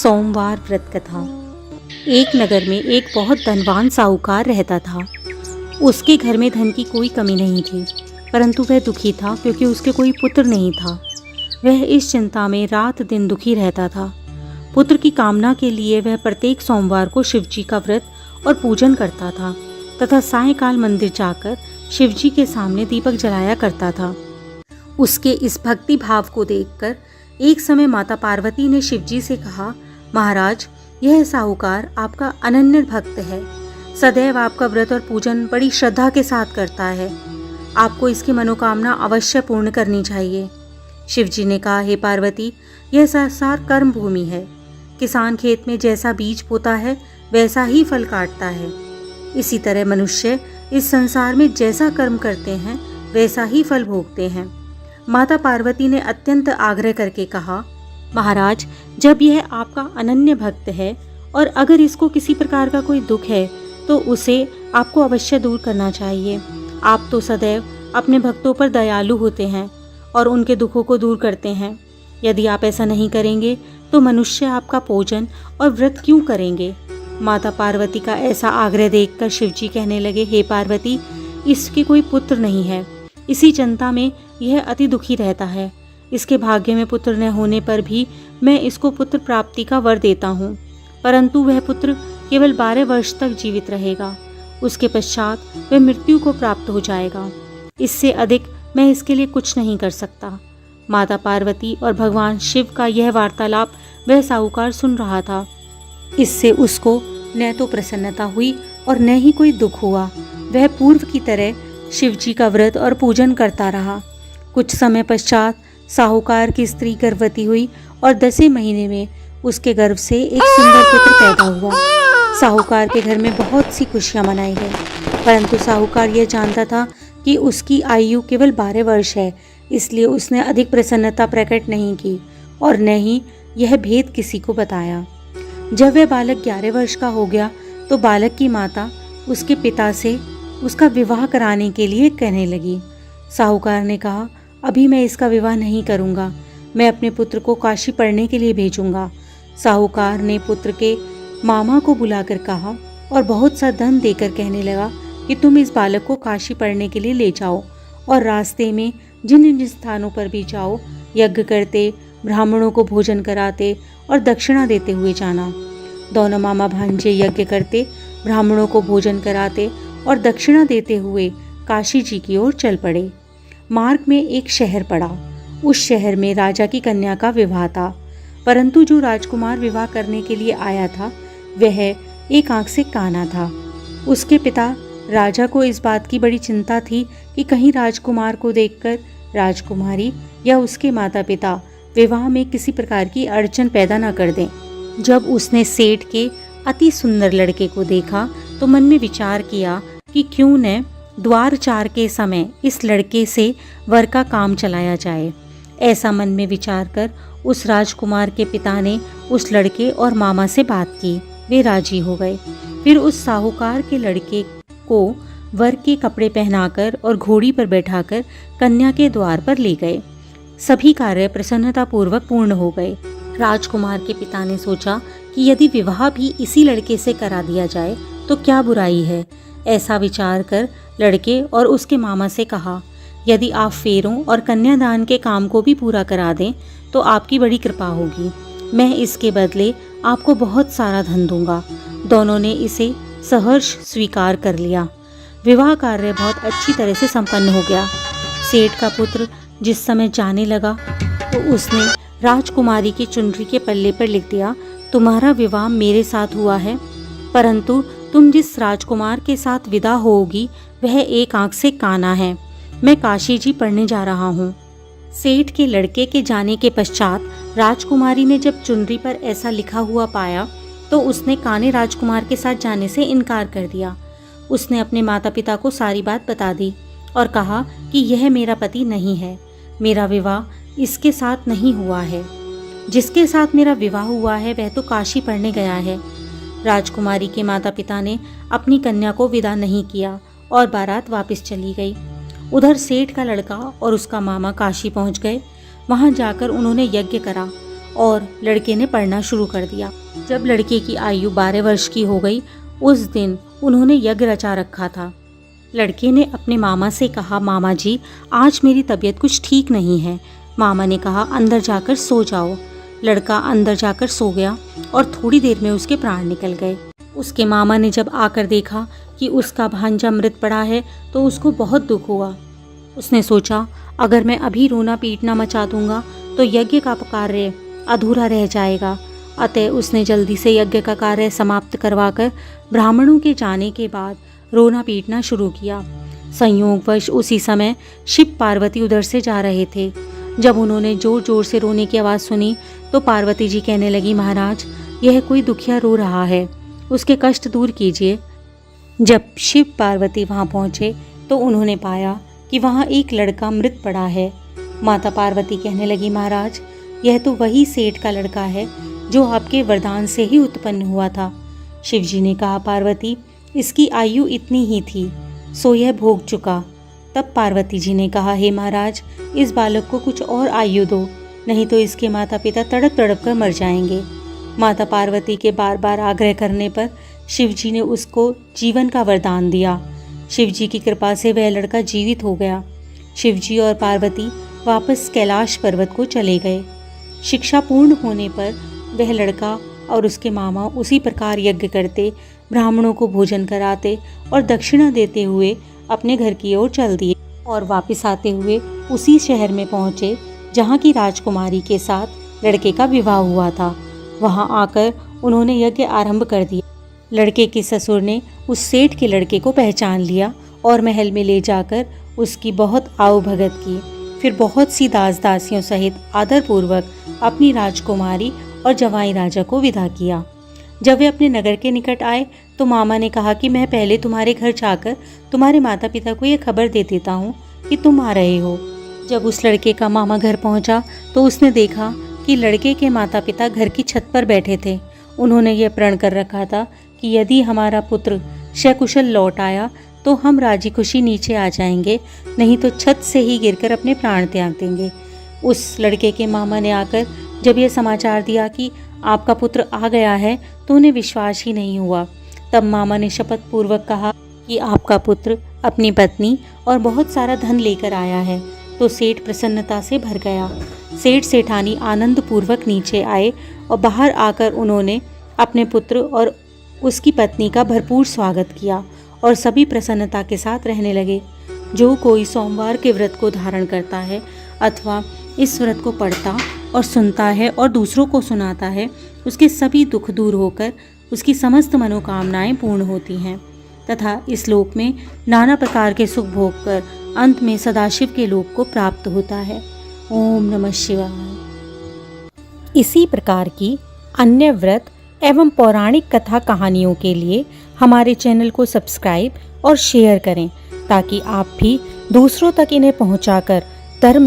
सोमवार व्रत कथा। एक नगर में एक बहुत धनवान साहूकार रहता था। उसके घर में धन की कोई कमी नहीं थी, परंतु वह दुखी था क्योंकि उसके कोई पुत्र नहीं था। वह इस चिंता में रात दिन दुखी रहता था। पुत्र की कामना के लिए वह प्रत्येक सोमवार को शिवजी का व्रत और पूजन करता था तथा सायंकाल मंदिर जाकर शिवजी के सामने दीपक जलाया करता था। उसके इस भक्ति भाव को देखकर एक समय माता पार्वती ने शिवजी से कहा, महाराज, यह साहूकार आपका अनन्य भक्त है, सदैव आपका व्रत और पूजन बड़ी श्रद्धा के साथ करता है। आपको इसकी मनोकामना अवश्य पूर्ण करनी चाहिए। शिवजी ने कहा, हे पार्वती, यह संसार कर्म भूमि है। किसान खेत में जैसा बीज बोता है वैसा ही फल काटता है। इसी तरह मनुष्य इस संसार में जैसा कर्म करते हैं वैसा ही फल भोगते हैं। माता पार्वती ने अत्यंत आग्रह करके कहा, महाराज, जब यह आपका अनन्य भक्त है और अगर इसको किसी प्रकार का कोई दुख है तो उसे आपको अवश्य दूर करना चाहिए। आप तो सदैव अपने भक्तों पर दयालु होते हैं और उनके दुखों को दूर करते हैं। यदि आप ऐसा नहीं करेंगे तो मनुष्य आपका पूजन और व्रत क्यों करेंगे। माता पार्वती का ऐसा आग्रह देखकर शिवजी कहने लगे, हे पार्वती, इसके कोई पुत्र नहीं है। इसी चिंता में यह अति दुखी रहता है। इसके भाग्य में पुत्र न होने पर भी मैं इसको पुत्र प्राप्ति का वर देता हूँ, परंतु वह पुत्र केवल 12 वर्ष तक जीवित रहेगा। उसके पश्चात वह मृत्यु को प्राप्त हो जाएगा। इससे अधिक मैं इसके लिए कुछ नहीं कर सकता। माता पार्वती और भगवान शिव का यह वार्तालाप वह साहूकार सुन रहा था। इससे उसको न तो प्रसन्नता हुई और न ही कोई दुख हुआ। वह पूर्व की तरह शिवजी का व्रत और पूजन करता रहा। कुछ समय पश्चात साहूकार की स्त्री गर्भवती हुई और 10वें महीने में उसके गर्भ से एक सुंदर पुत्र पैदा हुआ। साहूकार के घर में बहुत सी खुशियां मनाई गई, परंतु साहूकार यह जानता था कि उसकी आयु केवल 12 वर्ष है, इसलिए उसने अधिक प्रसन्नता प्रकट नहीं की और न ही यह भेद किसी को बताया। जब वह बालक 11 वर्ष का हो गया तो बालक की माता उसके पिता से उसका विवाह कराने के लिए कहने लगी। साहूकार ने कहा, अभी मैं इसका विवाह नहीं करूँगा, मैं अपने पुत्र को काशी पढ़ने के लिए भेजूँगा। साहूकार ने पुत्र के मामा को बुलाकर कहा और बहुत सा धन देकर कहने लगा कि तुम इस बालक को काशी पढ़ने के लिए ले जाओ और रास्ते में जिन जिन स्थानों पर भी जाओ, यज्ञ करते, ब्राह्मणों को भोजन कराते और दक्षिणा देते हुए जाना। दोनों मामा भांजे यज्ञ करते, ब्राह्मणों को भोजन कराते और दक्षिणा देते हुए काशी जी की ओर चल पड़े। मार्ग में एक शहर पड़ा। उस शहर में राजा की कन्या का विवाह था, परंतु जो राजकुमार विवाह करने के लिए आया था वह एक आंख से काना था। उसके पिता राजा को इस बात की बड़ी चिंता थी कि कहीं राजकुमार को देखकर राजकुमारी या उसके माता पिता विवाह में किसी प्रकार की अड़चन पैदा न कर दें। जब उसने सेठ के अति सुंदर लड़के को देखा तो मन में विचार किया कि क्यों न द्वारचार के समय इस लड़के से वर का काम चलाया जाए। ऐसा मन में विचार कर उस राजकुमार के पिता ने उस लड़के और मामा से बात की। वे राजी हो गए। फिर उस साहूकार के लड़के को वर के कपड़े पहनाकर और घोड़ी पर बैठाकर कन्या के द्वार पर ले गए। सभी कार्य प्रसन्नतापूर्वक पूर्ण हो गए। राजकुमार के पिता ने सोचा कि यदि विवाह भी इसी लड़के से करा दिया जाए तो क्या बुराई है। ऐसा विचार कर लड़के और उसके मामा से कहा, यदि आप फेरों और कन्यादान के काम को भी पूरा करा दें तो आपकी बड़ी कृपा होगी। मैं इसके बदले आपको बहुत सारा धन दूंगा। दोनों ने इसे सहर्ष स्वीकार कर लिया। विवाह कार्य बहुत अच्छी तरह से संपन्न हो गया। सेठ का पुत्र जिस समय जाने लगा तो उसने राजकुमारी की चुनरी के पल्ले पर लिख दिया, तुम्हारा विवाह मेरे साथ हुआ है, परंतु तुम जिस राजकुमार के साथ विदा होगी वह एक आंख से काना है। मैं काशी जी पढ़ने जा रहा हूँ। सेठ के लड़के के जाने के पश्चात राजकुमारी ने जब चुनरी पर ऐसा लिखा हुआ पाया तो उसने काने राजकुमार के साथ जाने से इनकार कर दिया। उसने अपने माता पिता को सारी बात बता दी और कहा कि यह मेरा पति नहीं है, मेरा विवाह इसके साथ नहीं हुआ है। जिसके साथ मेरा विवाह हुआ है वह तो काशी पढ़ने गया है। राजकुमारी के माता पिता ने अपनी कन्या को विदा नहीं किया और बारात वापस चली गई। उधर सेठ का लड़का और उसका मामा काशी पहुंच गए। वहां जाकर उन्होंने यज्ञ करा और लड़के ने पढ़ना शुरू कर दिया। जब लड़के की आयु 12 वर्ष की हो गई, उस दिन उन्होंने यज्ञ रचा रखा था। लड़के ने अपने मामा से कहा, मामा जी, आज मेरी तबीयत कुछ ठीक नहीं है। मामा ने कहा, अंदर जाकर सो जाओ। लड़का अंदर जाकर सो गया और थोड़ी देर में उसके प्राण निकल गए। उसके मामा ने जब आकर देखा कि उसका भांजा मृत पड़ा है तो उसको बहुत दुख हुआ। उसने सोचा, अगर मैं अभी रोना पीटना मचा दूंगा तो यज्ञ का कार्य अधूरा रह जाएगा। अतः उसने जल्दी से यज्ञ का कार्य समाप्त करवाकर ब्राह्मणों के जाने के बाद रोना पीटना शुरू किया। संयोगवश उसी समय शिव पार्वती उधर से जा रहे थे। जब उन्होंने जोर जोर से रोने की आवाज़ सुनी तो पार्वती जी कहने लगी, महाराज, यह कोई दुखिया रो रहा है, उसके कष्ट दूर कीजिए। जब शिव पार्वती वहाँ पहुँचे तो उन्होंने पाया कि वहाँ एक लड़का मृत पड़ा है। माता पार्वती कहने लगी, महाराज, यह तो वही सेठ का लड़का है जो आपके वरदान से ही उत्पन्न हुआ था। शिवजी ने कहा, पार्वती, इसकी आयु इतनी ही थी, सो यह भोग चुका। तब पार्वती जी ने कहा, हे महाराज, इस बालक को कुछ और आयु दो, नहीं तो इसके माता पिता तड़प तड़प कर मर जाएंगे। माता पार्वती के बार बार आग्रह करने पर शिवजी ने उसको जीवन का वरदान दिया। शिवजी की कृपा से वह लड़का जीवित हो गया। शिवजी और पार्वती वापस कैलाश पर्वत को चले गए। शिक्षा पूर्ण होने पर वह लड़का और उसके मामा उसी प्रकार यज्ञ करते, ब्राह्मणों को भोजन कराते और दक्षिणा देते हुए अपने घर की ओर चल दिए और वापस आते हुए उसी शहर में पहुँचे जहाँ की राजकुमारी के साथ लड़के का विवाह हुआ था। वहाँ आकर उन्होंने यज्ञ आरंभ कर दिया। लड़के के ससुर ने उस सेठ के लड़के को पहचान लिया और महल में ले जाकर उसकी बहुत आवभगत की। फिर बहुत सी दास दासियों सहित आदरपूर्वक अपनी राजकुमारी और जवाई राजा को विदा किया। जब वे अपने नगर के निकट आए तो मामा ने कहा कि मैं पहले तुम्हारे घर जाकर तुम्हारे माता पिता को यह खबर दे देता हूँ कि तुम आ रहे हो। जब उस लड़के का मामा घर पहुँचा तो उसने देखा कि लड़के के माता पिता घर की छत पर बैठे थे। उन्होंने यह प्रण कर रखा था कि यदि हमारा पुत्र सकुशल लौट आया तो हम राजी खुशी नीचे आ जाएंगे, नहीं तो छत से ही गिरकर अपने प्राण त्याग देंगे। उस लड़के के मामा ने आकर जब यह समाचार दिया कि आपका पुत्र आ गया है तो उन्हें विश्वास ही नहीं हुआ। तब मामा ने शपथ पूर्वक कहा कि आपका पुत्र अपनी पत्नी और बहुत सारा धन लेकर आया है। तो सेठ प्रसन्नता से भर गया। सेठ सेठानी आनंद पूर्वक नीचे आए और बाहर आकर उन्होंने अपने पुत्र और उसकी पत्नी का भरपूर स्वागत किया और सभी प्रसन्नता के साथ रहने लगे। जो कोई सोमवार के व्रत को धारण करता है अथवा इस व्रत को पढ़ता और सुनता है और दूसरों को सुनाता है, उसके सभी दुख दूर होकर उसकी समस्त मनोकामनाएं पूर्ण होती हैं तथा इस लोक में नाना प्रकार के सुख भोग कर अंत में सदाशिव के लोक को प्राप्त होता है। ओम नमः शिवाय। इसी प्रकार की अन्य व्रत एवं पौराणिक कथा कहानियों के लिए हमारे चैनल को सब्सक्राइब और शेयर करें ताकि आप भी दूसरों तक इन्हें पहुंचाकर धर्म